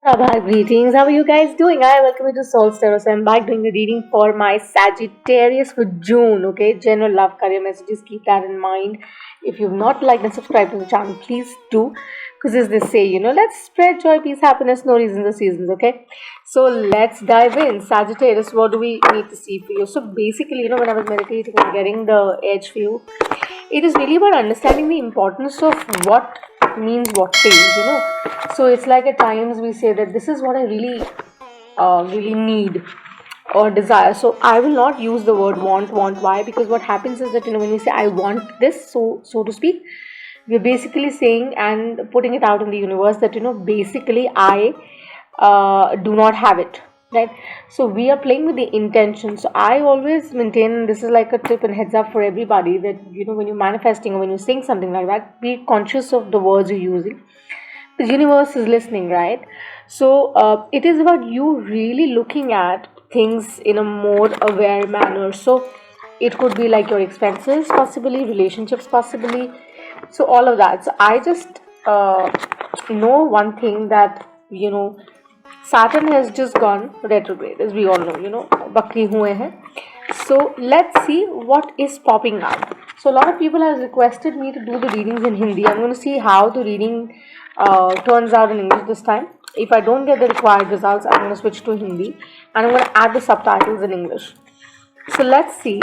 Abha, greetings. How are you guys doing? I welcome you to SoulStarot. So I'm back doing the reading for my Sagittarius for June. Okay, general love career messages. Keep that in mind. If you've not liked and subscribed to the channel, please do. Because as they say, let's spread joy, peace, happiness, no reasons or seasons. Okay, so let's dive in. Sagittarius, what do we need to see for you? So basically, when I was meditating and getting the edge for you, it is really about understanding the importance of what means what things. So it's like at times we say that this is what I really need or desire. So I will not use the word want. Why? Because what happens is that when we say I want this, so to speak, we're basically saying and putting it out in the universe that basically I do not have it, right? So we are playing with the intention. So I always maintain, this is like a tip and heads up for everybody, that when you're manifesting or when you're saying something like that, be conscious of the words you're using. The universe is listening, right? So it is about you really looking at things in a more aware manner. So it could be like your expenses, possibly relationships, possibly. So all of that. So I just know one thing, that Saturn has just gone retrograde, as we all know, Bakri hue hai. So let's see what is popping out. So a lot of people have requested me to do the readings in Hindi. I'm going to see how the reading turns out in English this time. If I don't get the required results, I'm going to switch to Hindi and I'm going to add the subtitles in English. So let's see.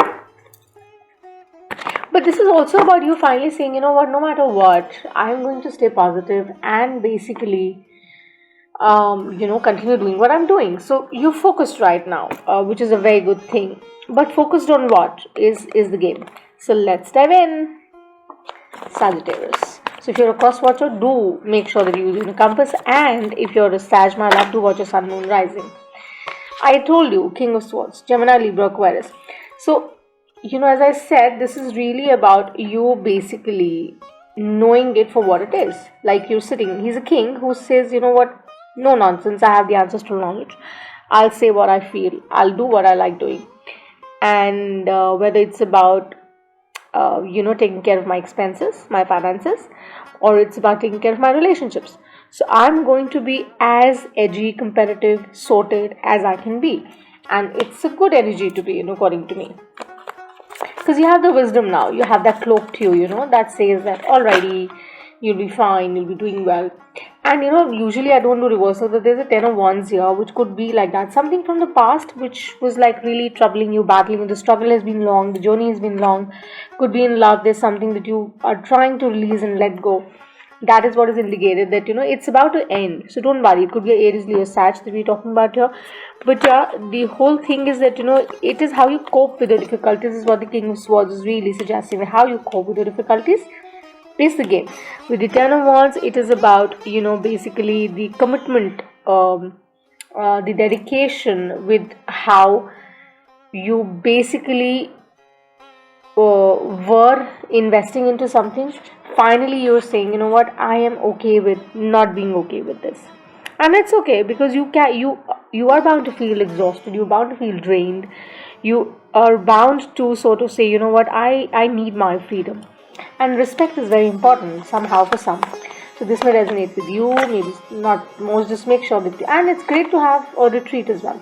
But this is also about you finally saying, what, no matter what, I'm going to stay positive and basically continue doing what I'm doing. So you're focused right now, which is a very good thing. But focused on what is the game. So let's dive in. Sagittarius. So if you're a cross watcher, do make sure that you're using a compass. And if you're a Sag, my love, do watch your sun, moon, rising. I told you, King of Swords, Gemini, Libra, Aquarius. So, as I said, this is really about you basically knowing it for what it is. Like you're sitting, he's a king who says, what, no nonsense, I have the answers to knowledge. I'll say what I feel, I'll do what I like doing. And whether it's about, taking care of my expenses, my finances, or it's about taking care of my relationships. So I'm going to be as edgy, competitive, sorted as I can be. And it's a good energy to be, according to me. Because you have the wisdom now, you have that cloak to you, that says that alrighty, you'll be fine, you'll be doing well. And usually I don't do reversal, but there's a 10 of wands here, which could be like that. Something from the past which was like really troubling you, battling with. The struggle has been long, the journey has been long. Could be in love, there's something that you are trying to release and let go. That is what is indicated, that it's about to end. So don't worry, it could be an Aries, Leo, Sag that we're talking about here. But yeah, the whole thing is that it is how you cope with the difficulties is what the King of Swords is really suggesting. How you cope with the difficulties is the game. With the Ten of Wands, it is about basically the commitment, the dedication, with how you basically were investing into something. Finally you're saying, what, I am okay with not being okay with this. And it's okay, because you are bound to feel exhausted, you're bound to feel drained, you are bound to sort of say, what, I need my freedom. And respect is very important somehow for some. So this may resonate with you, maybe not most. Just make sure that and it's great to have a retreat as well.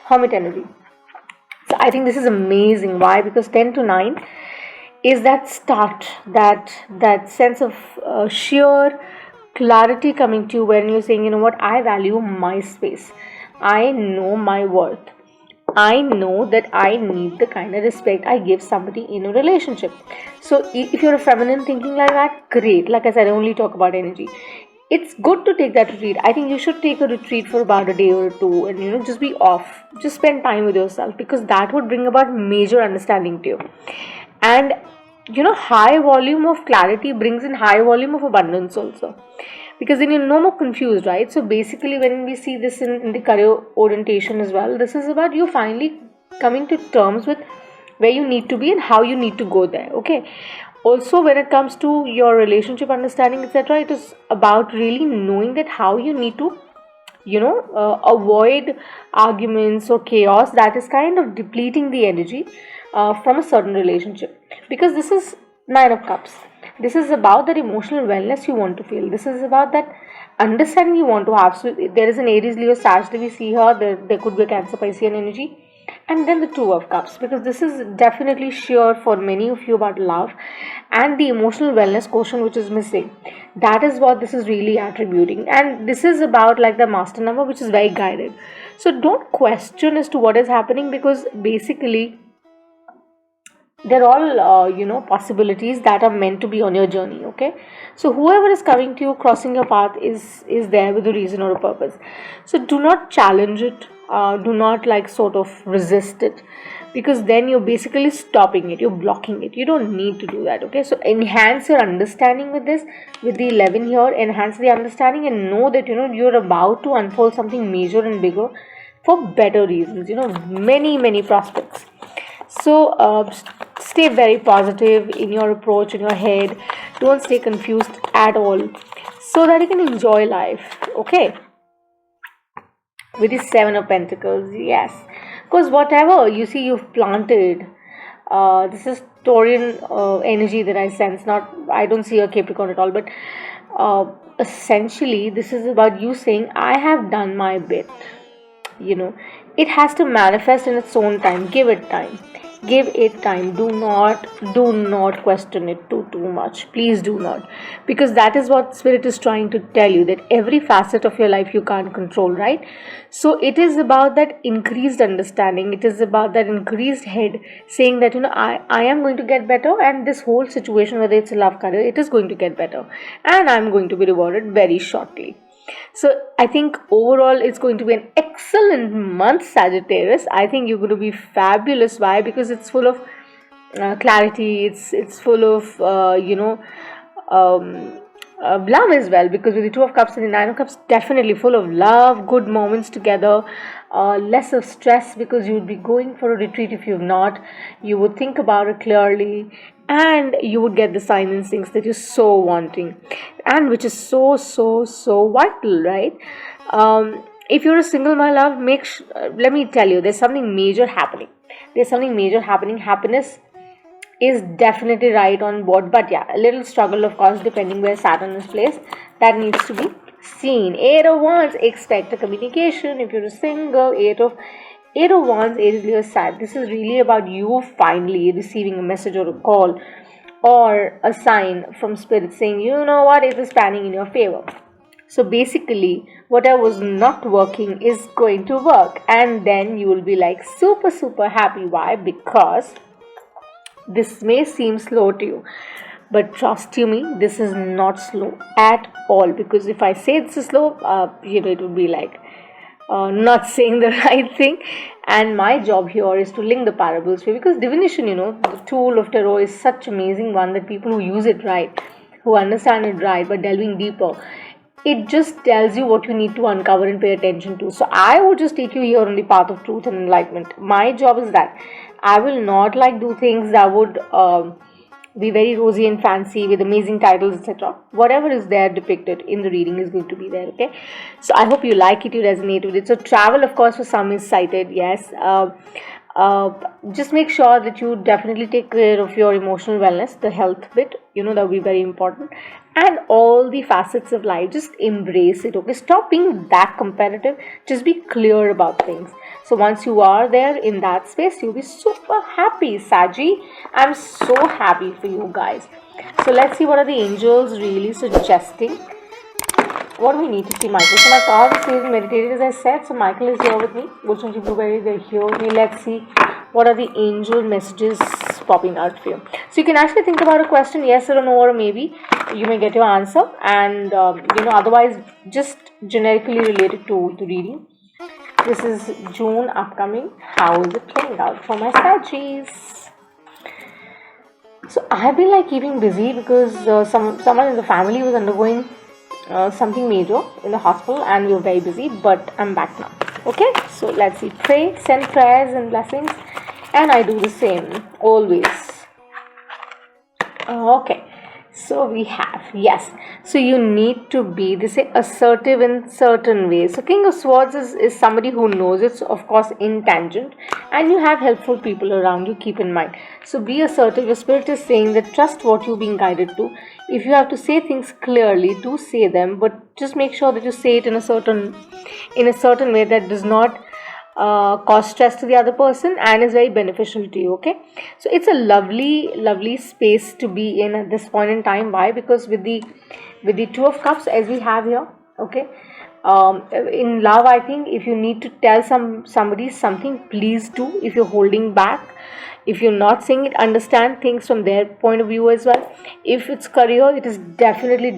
Hermit energy. So I think this is amazing. Why? Because 10 to 9 is that start, that sense of sheer clarity coming to you when you're saying, what, I value my space. I know my worth. I know that I need the kind of respect I give somebody in a relationship. So if you're a feminine thinking like that, great. Like I said, I only talk about energy. It's good to take that retreat. I think you should take a retreat for about a day or two and just be off. Just spend time with yourself, because that would bring about major understanding to you. And high volume of clarity brings in high volume of abundance also, because then you're no more confused, right? So basically when we see this in the career orientation as well, this is about you finally coming to terms with where you need to be and how you need to go there. Okay, also when it comes to your relationship understanding, etc., it is about really knowing that how you need to avoid arguments or chaos that is kind of depleting the energy from a certain relationship. Because this is 9 of Cups. This is about that emotional wellness you want to feel. This is about that understanding you want to have. So there is an Aries, Leo, Sag that we see here. There could be a Cancer, Piscean energy. And then the Two of Cups, because this is definitely sure for many of you about love and the emotional wellness quotient which is missing. That is what this is really attributing, and this is about like the master number, which is very guided. So don't question as to what is happening, because basically they're all possibilities that are meant to be on your journey. Okay, so whoever is coming to you, crossing your path, is there with a reason or a purpose. So do not challenge it, do not like sort of resist it, because then you're basically stopping it, you're blocking it. You don't need to do that. Okay, so enhance your understanding with this, with the 11 here. Enhance the understanding and know that you're about to unfold something major and bigger for better reasons, many prospects. So stay very positive in your approach, in your head. Don't stay confused at all, so that you can enjoy life. Okay, with the 7 of Pentacles, yes, because whatever you see you've planted, this is Taurian energy that I sense. Not, I don't see a Capricorn at all, but essentially this is about you saying, I have done my bit. It has to manifest in its own time. Give it time. Give it time. Do not question it too much. Please do not, because that is what spirit is trying to tell you, that every facet of your life you can't control, right? So it is about that increased understanding. It is about that increased head saying that I am going to get better, and this whole situation, whether it's a love, career, it is going to get better, and I'm going to be rewarded very shortly. So I think overall it's going to be an excellent month, Sagittarius. I think you're going to be fabulous. Why? Because it's full of clarity. It's full of love as well, because with the 2 of Cups and the 9 of Cups, definitely full of love, good moments together, less of stress, because you would be going for a retreat. If you've not, you would think about it clearly, and you would get the signs and things that you're so wanting, and which is so vital, right? If you're a single, my love, let me tell you, there's something major happening. Happiness is definitely right on board, but yeah, a little struggle, of course, depending where Saturn is placed. That needs to be seen. 8 of Wands, expect a communication. If you're a single, 8 of Wands, Aries, Leo, Sag. This is really about you finally receiving a message or a call or a sign from spirit saying, you know what, it is panning in your favor. So basically, whatever was not working is going to work, and then you will be like super happy. Why? Because this may seem slow to you, but trust you me, this is not slow at all. Because if I say this is slow, it would be like not saying the right thing. And my job here is to link the parables here, because divination, the tool of tarot, is such amazing one that people who use it right, who understand it right, but delving deeper, it just tells you what you need to uncover and pay attention to. So I would just take you here on the path of truth and enlightenment. My job is that I will not do things that would be very rosy and fancy with amazing titles, etc. Whatever is there depicted in the reading is going to be there. Okay, so I hope you like it, you resonate with it. So travel, of course, for some is cited. Yes. Just make sure that you definitely take care of your emotional wellness, the health bit, that will be very important, and all the facets of life. Just embrace it. Okay, stop being that competitive. Just be clear about things. So once you are there in that space, you'll be super happy, Saggy. I'm so happy for you guys. So let's see what are the angels really suggesting. What do we need to see, Michael? So my card is feeling meditated, as I said. So Michael is here with me. Gulshanji Blueberry, they're here with me. Let's see what are the angel messages popping out for you. So you can actually think about a question, yes or no, or maybe. You may get your answer. And, otherwise, just generically related to the reading. This is June upcoming. How is it playing out for my Saggies? So I've been keeping busy because someone in the family was undergoing something major in the hospital, and we were very busy, but I'm back now. Okay, so let's see. Pray, send prayers and blessings, and I do the same always. Okay, so we have, yes, so you need to be, they say, assertive in certain ways. So King of Swords is somebody who knows it's, of course, in tangent, and you have helpful people around you, keep in mind. So be assertive. Your spirit is saying that trust what you're being guided to. if you have to say things clearly, do say them, but just make sure that you say it in a certain way that does not cause stress to the other person and is very beneficial to you. Okay, so it's a lovely space to be in at this point in time. Why? Because with the Two of Cups as we have here, okay, in love, I think if you need to tell somebody something, please do. If you're holding back, if you're not saying it, understand things from their point of view as well. If it's career, it is definitely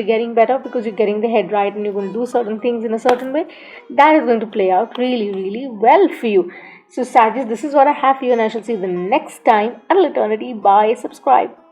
getting better, because you're getting the head right and you're going to do certain things in a certain way. That is going to play out really well for you. So Sagittarius, this is what I have for you, and I shall see you the next time. Until eternity, bye. Subscribe.